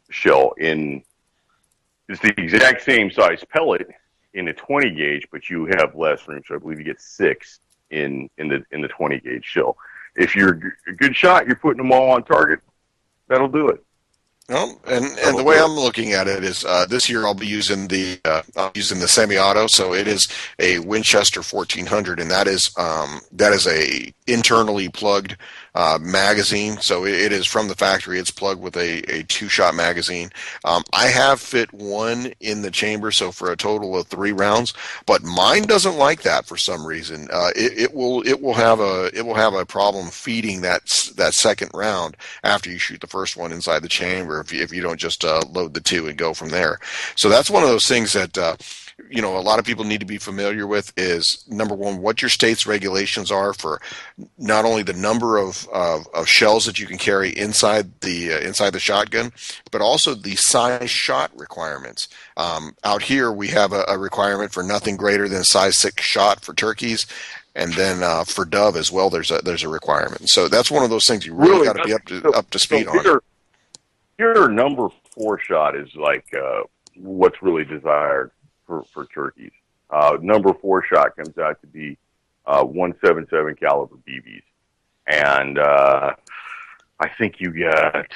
shell. It's the exact same size pellet in a 20 gauge, but you have less room. So I believe you get 6 in the 20 gauge shell. If you're a good shot, you're putting them all on target. That'll do it. Well, and the way I'm looking at it is this year I'll be using the semi-auto, so it is a Winchester 1400, and that is a internally plugged magazine. So it is from the factory. It's plugged with a 2-shot magazine. I have fit 1 in the chamber, so for a total of 3 rounds. But mine doesn't like that for some reason. It will have a problem feeding that second round after you shoot the first one inside the chamber if you don't just load the 2 and go from there. So that's one of those things that a lot of people need to be familiar with is, number one, what your state's regulations are for not only the number of shells that you can carry inside the shotgun, but also the size shot requirements. Out here, we have a requirement for nothing greater than size 6 shot for turkeys. And then for dove as well, there's a requirement. So that's one of those things you really got to be up to speed on. Your number 4 shot is like what's really desired for turkeys. Number 4 shot comes out to be 177 caliber BBs, and I think you get,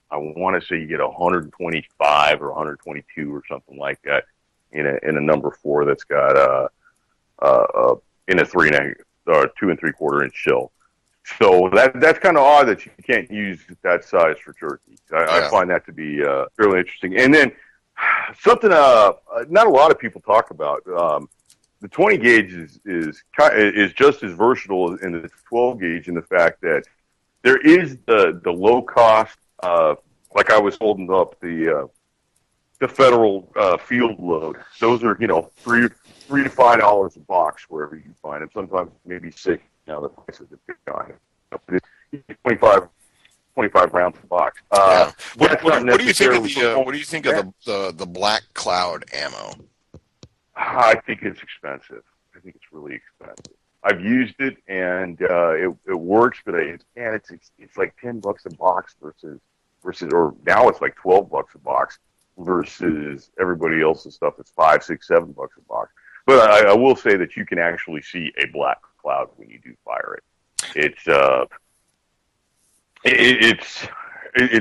I want to say you get 125 or 122 or something like that in a number 4 that's got in a 2 3/4 inch shell. So that's kind of odd that you can't use that size for turkey. I find that to be fairly interesting. And then something not a lot of people talk about. The 20 gauge is just as versatile in the 12 gauge in the fact that there is the low cost. Like I was holding up the federal field load. Those are $3 to $5 a box wherever you can find them. Sometimes maybe $6. Now the prices have gone. 25 rounds a box. What do you think of the Black Cloud ammo? I think it's expensive. I think it's really expensive. I've used it and it works, but it's like $10 a box versus, or now it's like $12 a box versus everybody else's stuff that's $5, $6, $7 a box. But I will say that you can actually see a black cloud when you do fire it. It's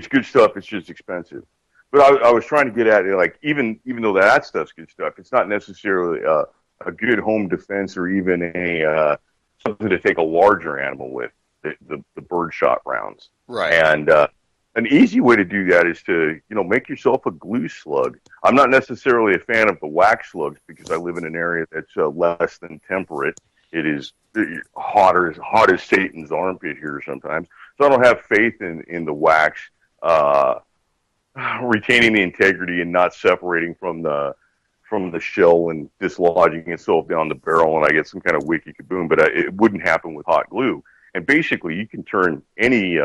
good stuff. It's just expensive. But I was trying to get at it, like even though that stuff's good stuff, it's not necessarily a good home defense or even a something to take a larger animal with, the bird shot rounds. Right. And an easy way to do that is to make yourself a glue slug. I'm not necessarily a fan of the wax slugs because I live in an area that's less than temperate. it is hot as Satan's armpit here sometimes. So I don't have faith in the wax retaining the integrity and not separating from the shell and dislodging itself down the barrel, and I get some kind of wicky kaboom. But it wouldn't happen with hot glue. And basically, you can turn any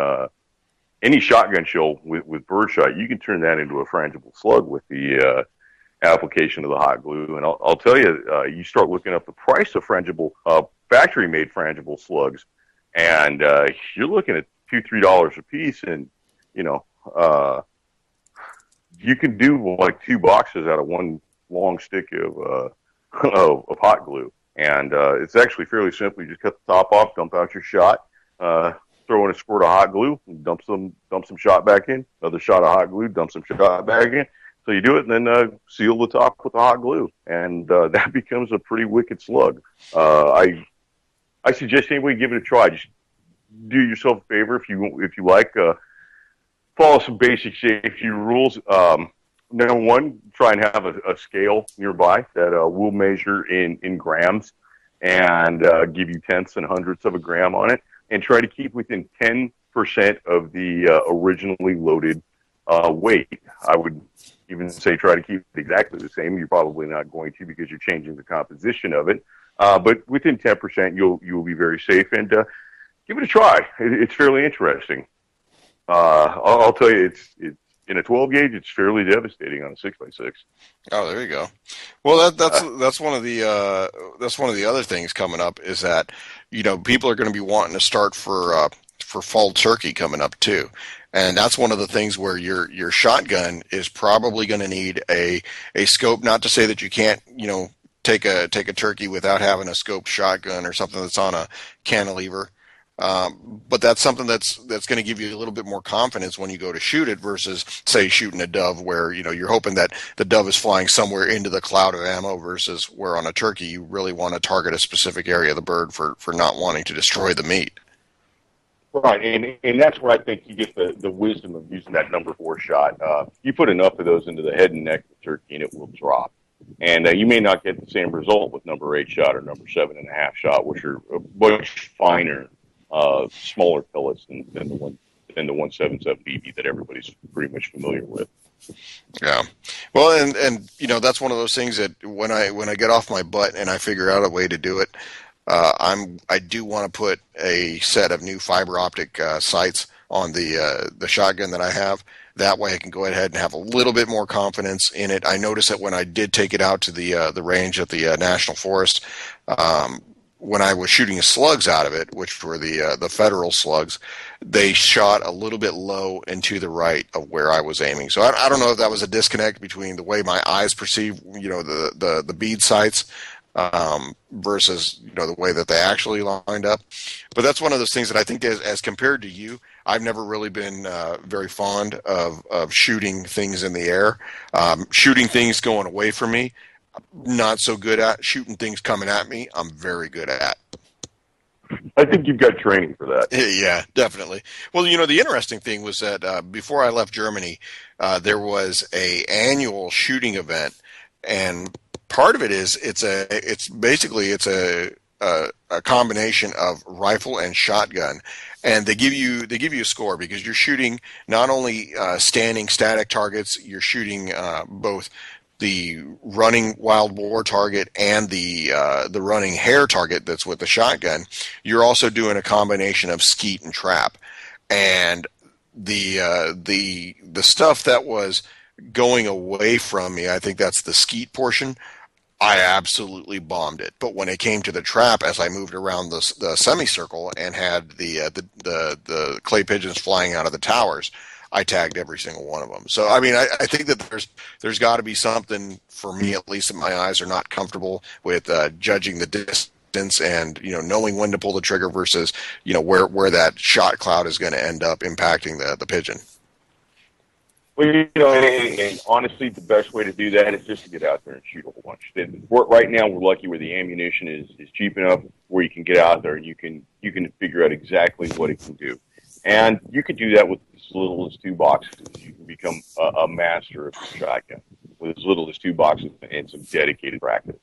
shotgun shell with birdshot, you can turn that into a frangible slug with the application of the hot glue. And I'll tell you, you start looking up the price of frangible, factory-made frangible slugs, and you're looking at $2-3 a piece, and you can do like 2 boxes out of one long stick of hot glue. And it's actually fairly simple. You just cut the top off, dump out your shot, throw in a squirt of hot glue, dump some shot back in, another shot of hot glue, dump some shot back in. So you do it, and then seal the top with the hot glue, and that becomes a pretty wicked slug. I suggest anybody give it a try. Just do yourself a favor if you like. Follow some basic safety rules. Number one, try and have a scale nearby that will measure in grams and give you tenths and hundredths of a gram on it, and try to keep within 10% of the originally loaded weight. I would even say try to keep it exactly the same. You're probably not going to, because you're changing the composition of it. But within 10%, you'll be very safe, and give it a try. It's fairly interesting. I'll tell you, it's in a 12 gauge, it's fairly devastating on a 6x6. Oh, there you go. Well, that's one of the other things coming up, is that people are going to be wanting to start for fall turkey coming up too, and that's one of the things where your shotgun is probably going to need a scope. Not to say that you can't take a turkey without having a scoped shotgun or something that's on a cantilever. But that's something that's going to give you a little bit more confidence when you go to shoot it versus, say, shooting a dove where, you're hoping that the dove is flying somewhere into the cloud of ammo, versus where on a turkey you really want to target a specific area of the bird for not wanting to destroy the meat. Right, and that's where I think you get the wisdom of using that number 4 shot. You put enough of those into the head and neck of the turkey, and it will drop. And you may not get the same result with number 8 shot or number 7.5 shot, which are much finer, smaller pellets than the 177 BB that everybody's pretty much familiar with. Yeah, well, and that's one of those things that when I get off my butt and I figure out a way to do it, I do want to put a set of new fiber optic sights on the shotgun that I have. That way I can go ahead and have a little bit more confidence in it. I noticed that when I did take it out to the range at the National Forest, when I was shooting slugs out of it, which were the federal slugs, they shot a little bit low and to the right of where I was aiming. So I don't know if that was a disconnect between the way my eyes perceive, the bead sights, versus the way that they actually lined up. But that's one of those things that I think, as compared to you, I've never really been very fond of shooting things in the air. Shooting things going away from me, not so good at. Shooting things coming at me, I'm very good at. I think you've got training for that. Yeah, definitely. Well, the interesting thing was that before I left Germany, there was a annual shooting event, and part of it is it's basically a combination of rifle and shotgun, and they give you a score because you're shooting not only standing static targets, you're shooting both the running wild boar target and the running hare target that's with the shotgun. You're also doing a combination of skeet and trap, and the stuff that was going away from me, I think that's the skeet portion, I absolutely bombed it. But when it came to the trap, as I moved around the semicircle and had the clay pigeons flying out of the towers, I tagged every single one of them. So, I mean, I think that there's got to be something, for me at least, that my eyes are not comfortable with judging the distance and, knowing when to pull the trigger versus, where that shot cloud is going to end up impacting the pigeon. Well, and honestly, the best way to do that is just to get out there and shoot a whole bunch. Right now, we're lucky where the ammunition is cheap enough where you can get out there and you can figure out exactly what it can do. And you can do that with as little as 2 boxes. You can become a master of your shotgun with as little as 2 boxes and some dedicated practice.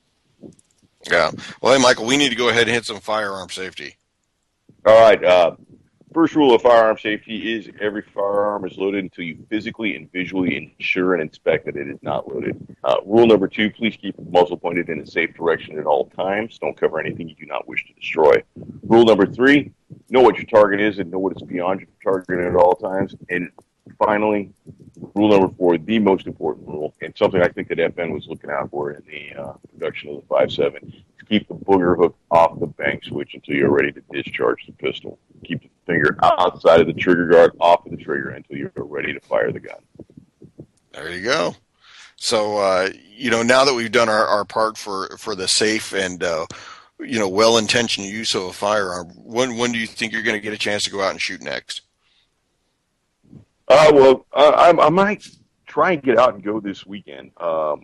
Yeah. Well, hey, Michael, we need to go ahead and hit some firearm safety. All right. First rule of firearm safety is every firearm is loaded until you physically and visually ensure and inspect that it is not loaded. Rule number 2, please keep the muzzle pointed in a safe direction at all times. Don't cover anything you do not wish to destroy. Rule number 3, know what your target is and know what is beyond your target at all times. And finally, rule number 4, the most important rule, and something I think that FN was looking out for in the production of the 5.7, is keep the booger hook off the bank switch until you're ready to discharge the pistol. Keep the finger outside of the trigger guard, off of the trigger until you're ready to fire the gun. There you go. So, now that we've done our part for the safe and, well-intentioned use of a firearm, when do you think you're going to get a chance to go out and shoot next? I might try and get out and go this weekend. I've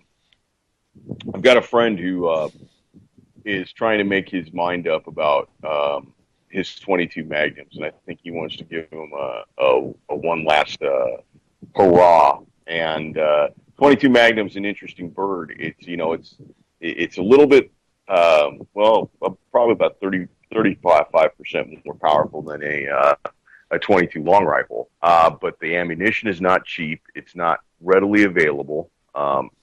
got a friend who is trying to make his mind up about his 22 Magnums, and I think he wants to give him a one last hurrah. And 22 Magnum's an interesting bird. It's a little bit probably about 35% more powerful than a 22 long rifle. But the ammunition is not cheap. It's not readily available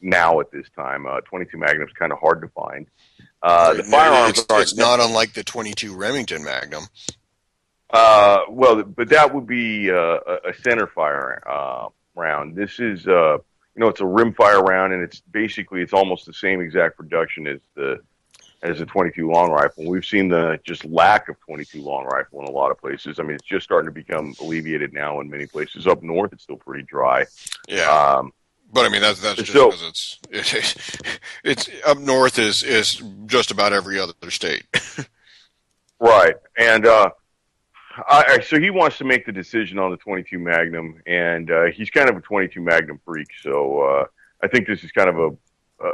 now at this time. 22 Magnum's kind of hard to find. The firearms it's not unlike the 22 Remington Magnum. But that would be a center fire round. This is it's a rimfire round, and it's almost the same exact production as the 22 long rifle. We've seen the just lack of 22 long rifle in a lot of places. I mean, it's just starting to become alleviated now in many places. Up north, it's still pretty dry. Yeah. But I mean, that's just because it's up north is just about every other state. Right. And so he wants to make the decision on the 22 Magnum, and he's kind of a 22 Magnum freak. So I think this is kind of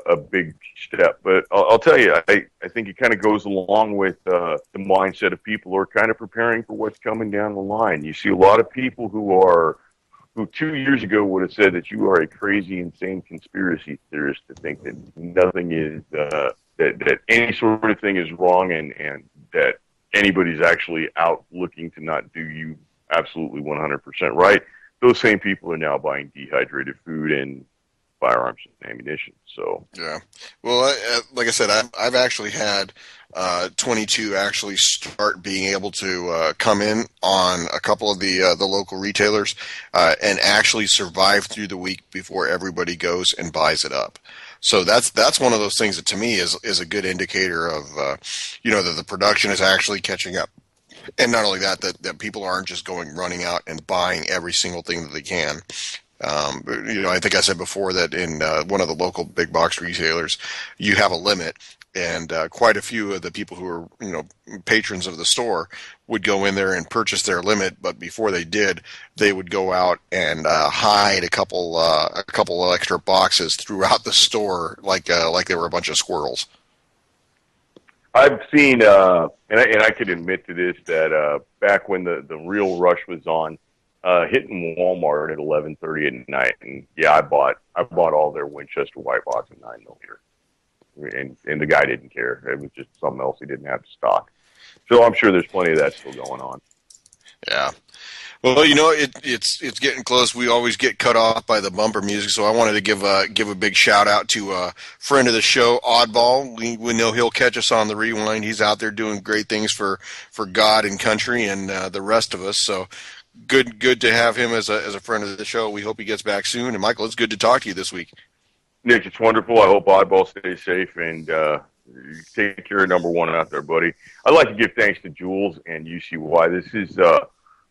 a big step. But I'll tell you, I think it kind of goes along with the mindset of people who are kind of preparing for what's coming down the line. You see a lot of people who 2 years ago would have said that you are a crazy, insane conspiracy theorist to think that nothing is, that any sort of thing is wrong and that anybody's actually out looking to not do you absolutely 100% right. Those same people are now buying dehydrated food and firearms and ammunition. So yeah, well, like I said, I've actually had 22 actually start being able to come in on a couple of the local retailers and actually survive through the week before everybody goes and buys it up. So that's one of those things that to me is a good indicator of that the production is actually catching up. And not only that people aren't just running out and buying every single thing that they can. I think I said before that in one of the local big box retailers, you have a limit, and quite a few of the people who are patrons of the store would go in there and purchase their limit. But before they did, they would go out and hide a couple of extra boxes throughout the store, like they were a bunch of squirrels. I've seen, and I can admit to this, that back when the real rush was on, hitting Walmart at 11:30 at night, and yeah, I bought all their Winchester white box and 9mm, and the guy didn't care. It was just something else he didn't have to stock. So I'm sure there's plenty of that still going on. Yeah. Well, it's getting close. We always get cut off by the bumper music, so I wanted to give a big shout out to a friend of the show, Oddball. We know he'll catch us on the rewind. He's out there doing great things for God and country and the rest of us. So good to have him as a friend of the show. We hope he gets back soon. And Michael, it's good to talk to you this week. Nick, it's wonderful. I hope Oddball stays safe and take care of number one out there, buddy. I'd like to give thanks to Jules and UCY. This is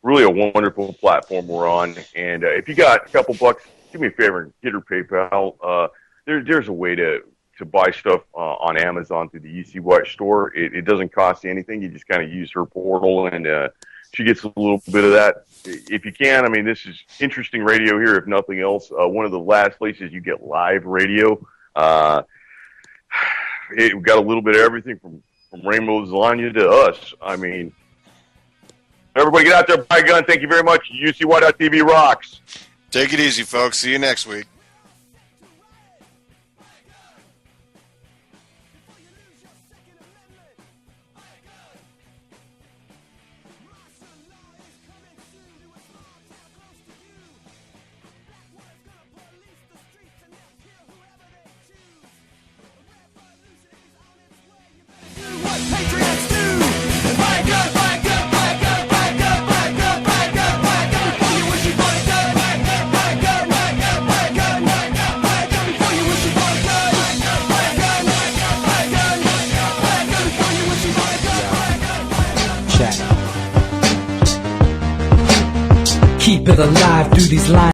really a wonderful platform we're on. And if you got a couple bucks, do me a favor and hit her PayPal. There's a way to buy stuff on Amazon through the UCY store. It doesn't cost you anything. You just kind of use her portal, and she gets a little bit of that. If you can, I mean, this is interesting radio here, if nothing else. One of the last places you get live radio. It got a little bit of everything from Rainbow Zelania to us. I mean, everybody get out there, buy a gun. Thank you very much. UCY.TV rocks. Take it easy, folks. See you next week. keep it alive through these lines